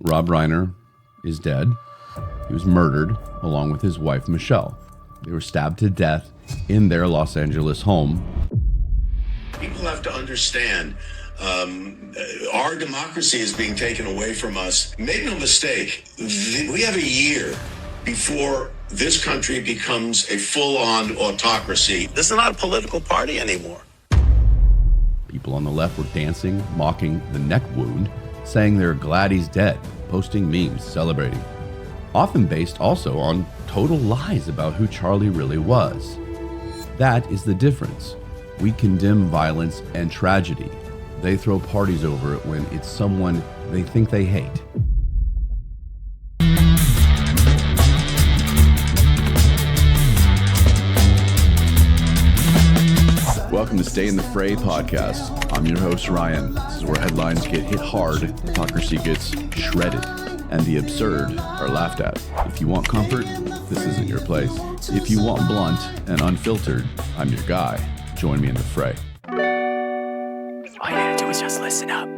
Rob Reiner is dead. He was murdered along with his wife, Michelle. They were stabbed to death in their Los Angeles home. People have to understand our democracy is being taken away from us. Make no mistake, we have a year before this country becomes a full-on autocracy. This is not a political party anymore. People on the left were dancing, mocking the neck wound, saying they're glad he's dead, posting memes, celebrating. Often based also on total lies about who Charlie really was. That is the difference. We condemn violence and tragedy. They throw parties over it when it's someone they think they hate. Welcome to Stay in the Fray podcast. I'm your host, Ryan. This is where headlines get hit hard, hypocrisy gets shredded, and the absurd are laughed at. If you want comfort, this isn't your place. If you want blunt and unfiltered, I'm your guy. Join me in the fray. All you gotta do is just listen up.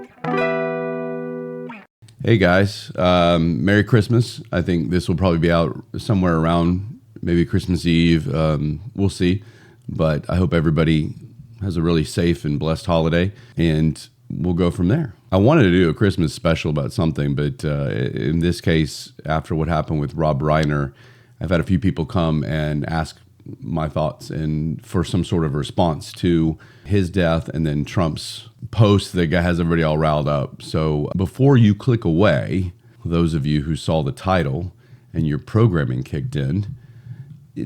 Hey guys, Merry Christmas. I think this will probably be out somewhere around maybe Christmas Eve. We'll see. But I hope everybody has a really safe and blessed holiday, and we'll go from there. I wanted to do a Christmas special about something, but in this case, after what happened with Rob Reiner, I've had a few people come and ask my thoughts and for some sort of response to his death and then Trump's post that has everybody all riled up. So before you click away, those of you who saw the title and your programming kicked in,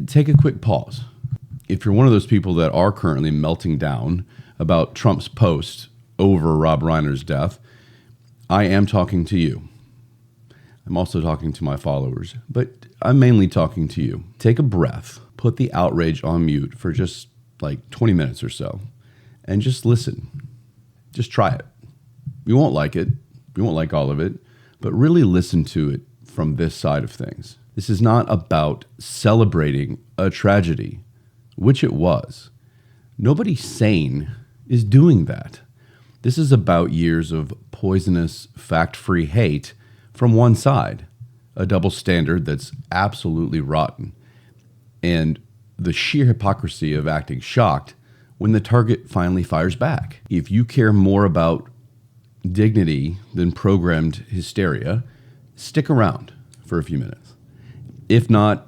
take a quick pause. If you're one of those people that are currently melting down about Trump's post over Rob Reiner's death, I am talking to you. I'm also talking to my followers, but I'm mainly talking to you. Take a breath, put the outrage on mute for just like 20 minutes or so, and just listen. Just try it. You won't like it. You won't like all of it, but really listen to it from this side of things. This is not about celebrating a tragedy, which it was. Nobody sane is doing that. This is about years of poisonous, fact-free hate from one side, a double standard that's absolutely rotten, and the sheer hypocrisy of acting shocked when the target finally fires back. If you care more about dignity than programmed hysteria, stick around for a few minutes. If not,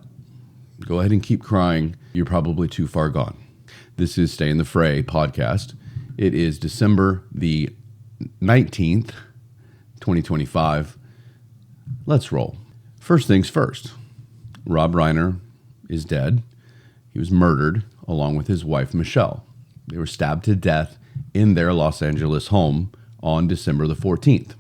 go ahead and keep crying. You're probably too far gone. This is Stay in the Fray podcast. It is December the 19th, 2025. Let's roll. First things first. Rob Reiner is dead. He was murdered along with his wife, Michelle. They were stabbed to death in their Los Angeles home on December the 14th.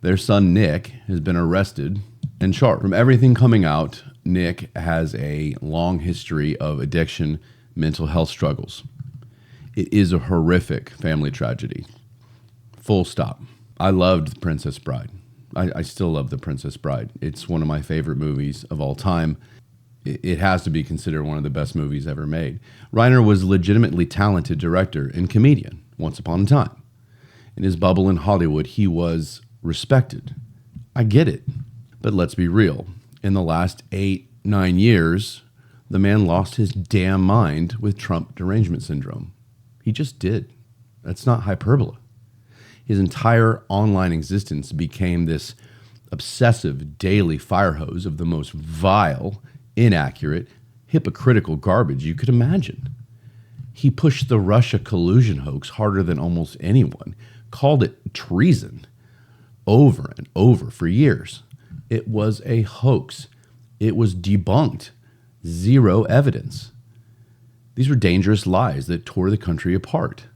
Their son, Nick, has been arrested and charged. From everything coming out, Nick has a long history of addiction, mental health struggles. It is a horrific family tragedy. Full stop. I loved The Princess Bride. I still love The Princess Bride. It's one of my favorite movies of all time. It has to be considered one of the best movies ever made. Reiner was a legitimately talented director and comedian once upon a time. In his bubble in Hollywood, he was respected. I get it. But let's be real. In the last 8-9 years, the man lost his damn mind with Trump derangement syndrome. He just did. That's not hyperbole. His entire online existence became this obsessive daily fire hose of the most vile, inaccurate, hypocritical garbage you could imagine. He pushed the Russia collusion hoax harder than almost anyone, called it treason over and over for years. It was a hoax. It was debunked. Zero evidence. These were dangerous lies that tore the country apart.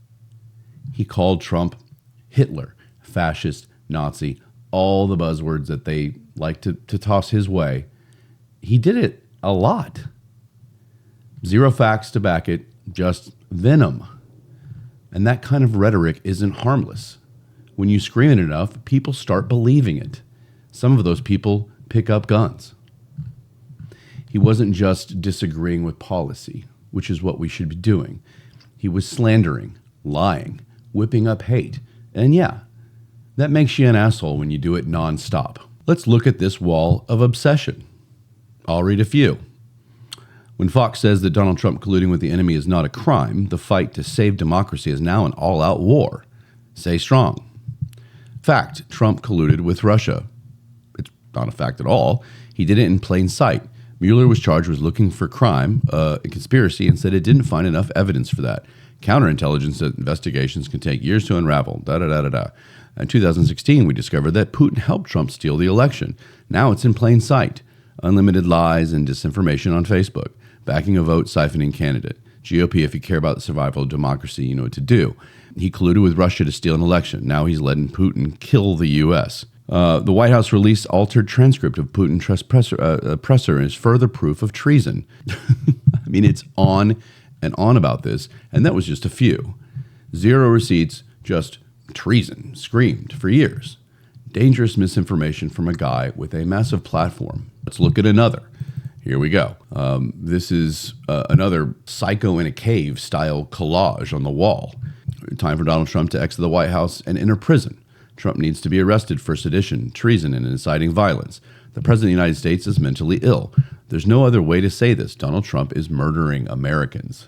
He called Trump Hitler, fascist, Nazi, all the buzzwords that they like to toss his way. He did it a lot. Zero facts to back it, just venom. And that kind of rhetoric isn't harmless. When you scream it enough, people start believing it. Some of those people pick up guns. He wasn't just disagreeing with policy, which is what we should be doing. He was slandering, lying, whipping up hate. And yeah, That makes you an asshole when you do it nonstop. Let's look at this wall of obsession. I'll read a few. When Fox says that Donald Trump colluding with the enemy is not a crime, the fight to save democracy is now an all-out war. Say strong. Fact, Trump colluded with Russia. It's not a fact at all. He did it in plain sight. Mueller was charged with looking for crime, a conspiracy, and said it didn't find enough evidence for that. Counterintelligence investigations can take years to unravel. In 2016, we discovered that Putin helped Trump steal the election. Now it's in plain sight. Unlimited lies and disinformation on Facebook. Backing a vote, siphoning candidate. GOP, if you care about the survival of democracy, you know what to do. He colluded with Russia to steal an election. Now he's letting Putin kill the U.S. The White House released altered transcript of Putin's presser is further proof of treason. I mean, it's on and on about this, and that was just a few. Zero receipts, just treason, screamed for years. Dangerous misinformation from a guy with a massive platform. Let's look at another. Here we go. This is another psycho in a cave style collage on the wall. Time for Donald Trump to exit the White House and enter prison. Trump needs to be arrested for sedition, treason, and inciting violence. The President of the United States is mentally ill. There's no other way to say this. Donald Trump is murdering Americans.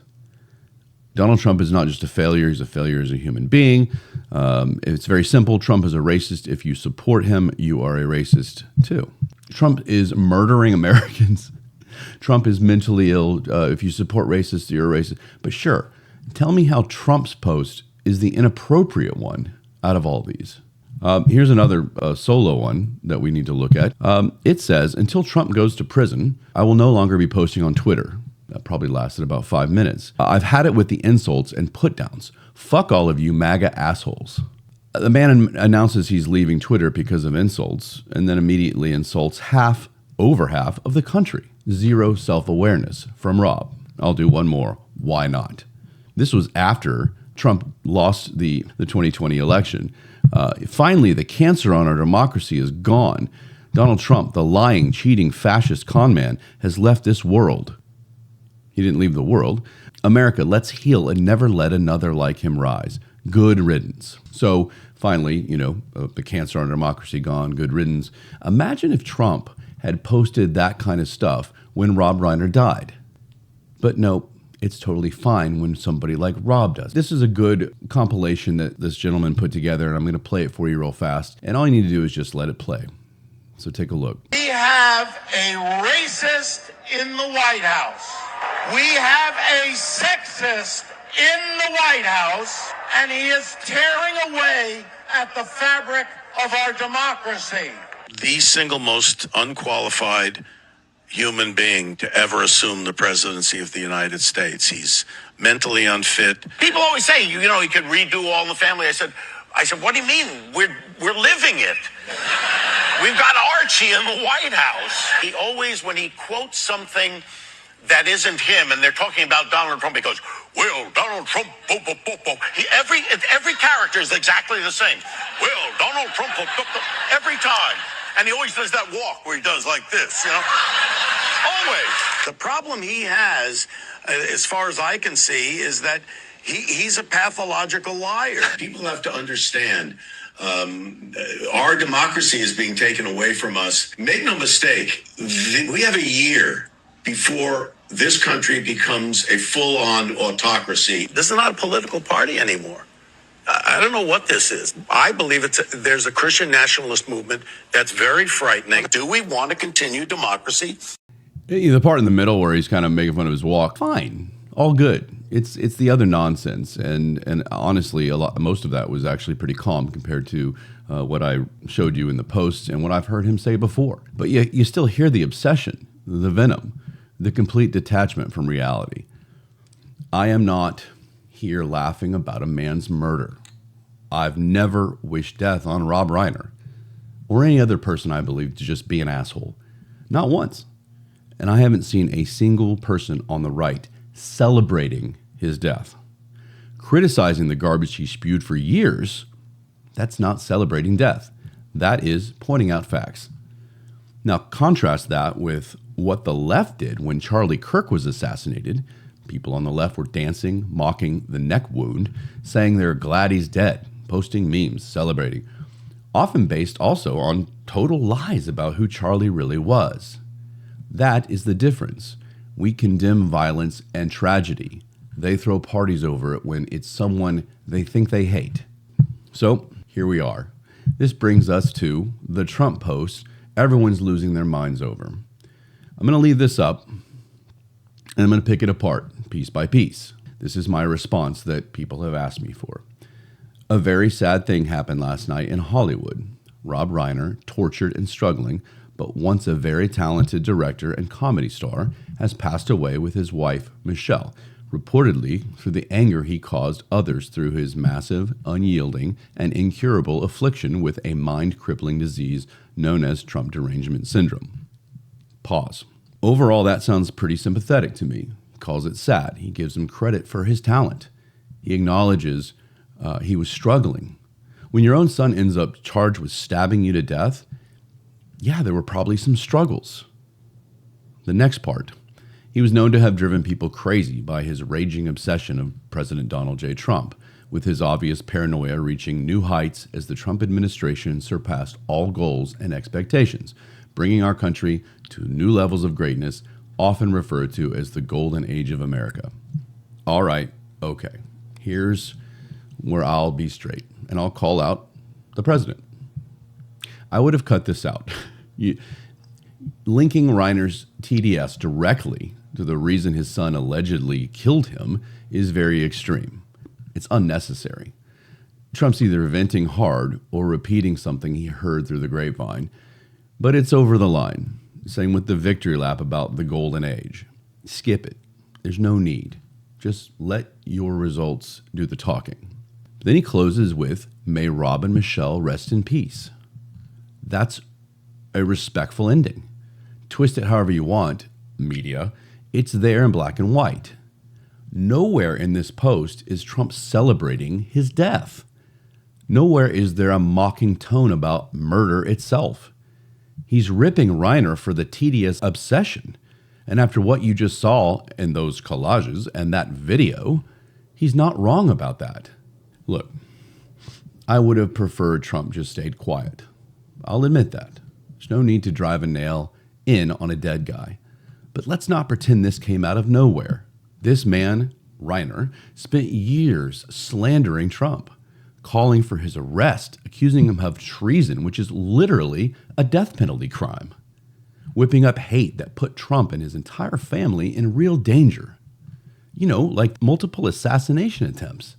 Donald Trump is not just a failure. He's a failure as a human being. It's very simple. Trump is a racist. If you support him, you are a racist too. Trump is murdering Americans. Trump is mentally ill. If you support racists, you're a racist. But sure, tell me how Trump's post is the inappropriate one out of all these. Here's another solo one that we need to look at. It says, until Trump goes to prison, I will no longer be posting on Twitter. That probably lasted about 5 minutes. I've had it with the insults and put-downs. Fuck all of you MAGA assholes. The man announces he's leaving Twitter because of insults and then immediately insults over half of the country. Zero self-awareness from Rob. I'll do one more. Why not? This was after Trump lost the 2020 election. Finally, the cancer on our democracy is gone. Donald Trump, the lying, cheating, fascist con man, has left this world. He didn't leave the world. America, let's heal and never let another like him rise. Good riddance. So finally, the cancer on democracy gone, good riddance. Imagine if Trump had posted that kind of stuff when Rob Reiner died. But no, it's totally fine when somebody like Rob does. This is a good compilation that this gentleman put together, and I'm going to play it for you real fast. And all you need to do is just let it play. So take a look. We have a racist in the White House. We have a sexist in the White House, and he is tearing away at the fabric of our democracy. The single most unqualified human being to ever assume the presidency of the United States. He's mentally unfit. People always say, he could redo All in the Family. I said, what do you mean? We're living it. We've got Archie in the White House. He always, when he quotes something that isn't him, and they're talking about Donald Trump, he goes, well, Donald Trump, every character is exactly the same. Well, Donald Trump, every time. And he always does that walk where he does like this, Always. The problem he has, as far as I can see, is that he's a pathological liar. People have to understand our democracy is being taken away from us. Make no mistake, we have a year before this country becomes a full-on autocracy. This is not a political party anymore. I don't know what this is. I believe there's a Christian nationalist movement that's very frightening. Do we want to continue democracy? The part in the middle where he's kind of making fun of his walk, fine, all good. It's the other nonsense, and honestly, most of that was actually pretty calm compared to what I showed you in the posts and what I've heard him say before. But you still hear the obsession, the venom, the complete detachment from reality. I am not here laughing about a man's murder. I've never wished death on Rob Reiner or any other person I believe to just be an asshole. Not once. And I haven't seen a single person on the right celebrating his death. Criticizing the garbage he spewed for years, that's not celebrating death. That is pointing out facts. Now contrast that with what the left did when Charlie Kirk was assassinated. People on the left were dancing, mocking the neck wound, saying they're glad he's dead, posting memes, celebrating. often based also on total lies about who Charlie really was. That is the difference. We condemn violence and tragedy. They throw parties over it when it's someone they think they hate. So here we are. This brings us to the Trump post everyone's losing their minds over. I'm going to leave this up, and I'm going to pick it apart piece by piece. This is my response that people have asked me for. A very sad thing happened last night in Hollywood. Rob Reiner, tortured and struggling, but once a very talented director and comedy star, has passed away with his wife, Michelle, reportedly through the anger he caused others through his massive, unyielding, and incurable affliction with a mind-crippling disease known as Trump derangement syndrome. Pause. Overall, that sounds pretty sympathetic to me. Calls it sad. He gives him credit for his talent. He acknowledges he was struggling. When your own son ends up charged with stabbing you to death, yeah, there were probably some struggles. The next part. He was known to have driven people crazy by his raging obsession of President Donald J. Trump, with his obvious paranoia reaching new heights as the Trump administration surpassed all goals and expectations, bringing our country to new levels of greatness, often referred to as the golden age of America. All right, okay. Here's where I'll be straight, and I'll call out the president. I would have cut this out. Linking Reiner's TDS directly to the reason his son allegedly killed him is very extreme. It's unnecessary. Trump's either venting hard or repeating something he heard through the grapevine, but it's over the line. Same with the victory lap about the golden age. Skip it. There's no need. Just let your results do the talking. Then he closes with, "May Rob and Michelle rest in peace." That's a respectful ending. Twist it however you want, media. It's there in black and white. Nowhere in this post is Trump celebrating his death. Nowhere is there a mocking tone about murder itself. He's ripping Reiner for the tedious obsession. And after what you just saw in those collages and that video, he's not wrong about that. Look, I would have preferred Trump just stayed quiet. I'll admit that. There's no need to drive a nail in on a dead guy. But let's not pretend this came out of nowhere. This man, Reiner, spent years slandering Trump, calling for his arrest, accusing him of treason, which is literally a death penalty crime, whipping up hate that put Trump and his entire family in real danger. You know, like multiple assassination attempts.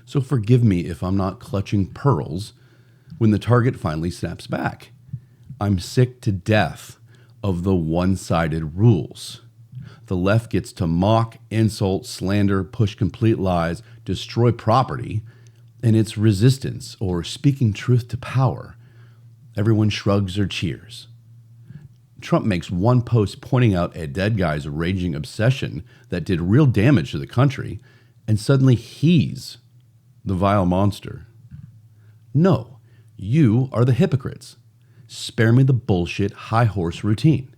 So forgive me if I'm not clutching pearls when the target finally snaps back. I'm sick to death of the one-sided rules. The left gets to mock, insult, slander, push complete lies, destroy property, and it's resistance or speaking truth to power. Everyone shrugs or cheers. Trump makes one post pointing out a dead guy's raging obsession that did real damage to the country, and suddenly he's the vile monster. No, you are the hypocrites. Spare me the bullshit high horse routine.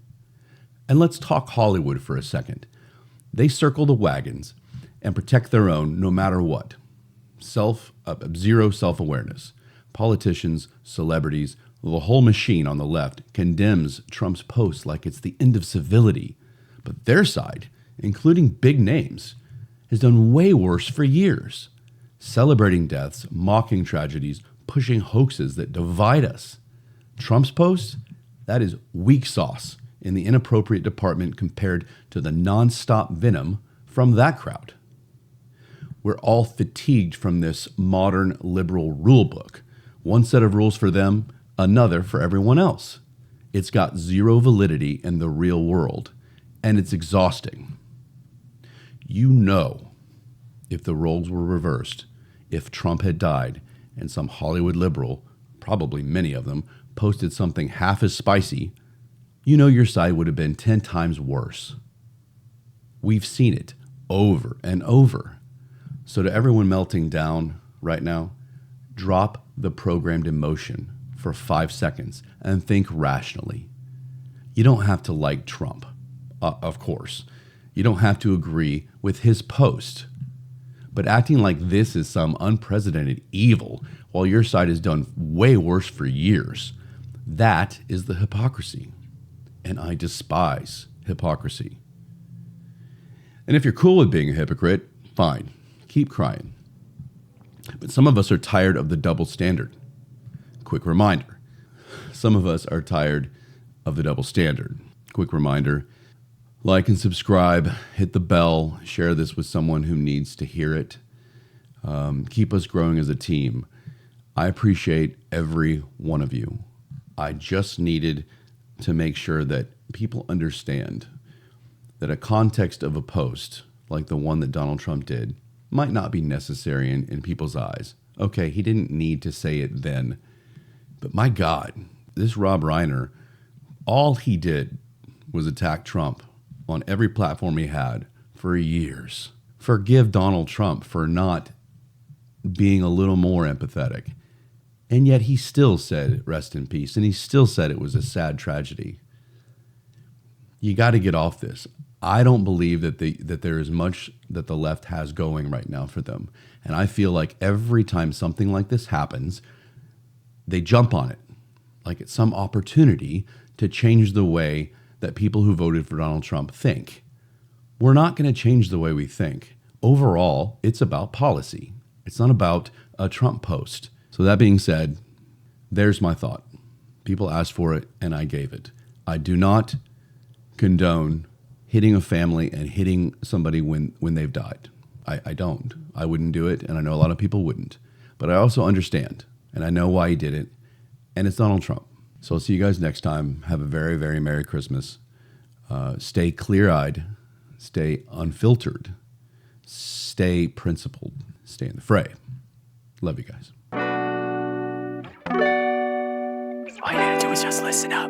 And let's talk Hollywood for a second. They circle the wagons and protect their own no matter what. Zero self-awareness. Politicians, celebrities, the whole machine on the left condemns Trump's post like it's the end of civility. But their side, including big names, has done way worse for years. Celebrating deaths, mocking tragedies, pushing hoaxes that divide us. Trump's post, that is weak sauce in the inappropriate department compared to the nonstop venom from that crowd. We're all fatigued from this modern liberal rule book. One set of rules for them, another for everyone else. It's got zero validity in the real world, and it's exhausting. You know, if the roles were reversed, if Trump had died and some Hollywood liberal, probably many of them, posted something half as spicy, you know your side would have been 10 times worse. We've seen it over and over. So to everyone melting down right now, drop the programmed emotion for 5 seconds and think rationally. You don't have to like Trump, of course. You don't have to agree with his post. But acting like this is some unprecedented evil while your side has done way worse for years. That is the hypocrisy. And I despise hypocrisy. And if you're cool with being a hypocrite, fine, keep crying. But some of us are tired of the double standard. Quick reminder. Some of us are tired of the double standard. Quick reminder. Like and subscribe, hit the bell, share this with someone who needs to hear it. Keep us growing as a team. I appreciate every one of you. I just needed to make sure that people understand that a context of a post, like the one that Donald Trump did, might not be necessary in people's eyes. Okay, he didn't need to say it then. But my God, this Rob Reiner, all he did was attack Trump on every platform he had for years. Forgive Donald Trump for not being a little more empathetic. And yet he still said, rest in peace. And he still said it was a sad tragedy. You got to get off this. I don't believe that there is much that the left has going right now for them. And I feel like every time something like this happens, they jump on it. Like it's some opportunity to change the way that people who voted for Donald Trump think. We're not going to change the way we think. Overall, it's about policy. It's not about a Trump post. So that being said, there's my thought. People asked for it, and I gave it. I do not condone hitting a family and hitting somebody when they've died. I don't. I wouldn't do it, and I know a lot of people wouldn't. But I also understand, and I know why he did it, and it's Donald Trump. So I'll see you guys next time. Have a very, very Merry Christmas. Stay clear-eyed. Stay unfiltered. Stay principled. Stay in the fray. Love you guys. All you gotta do is just listen up.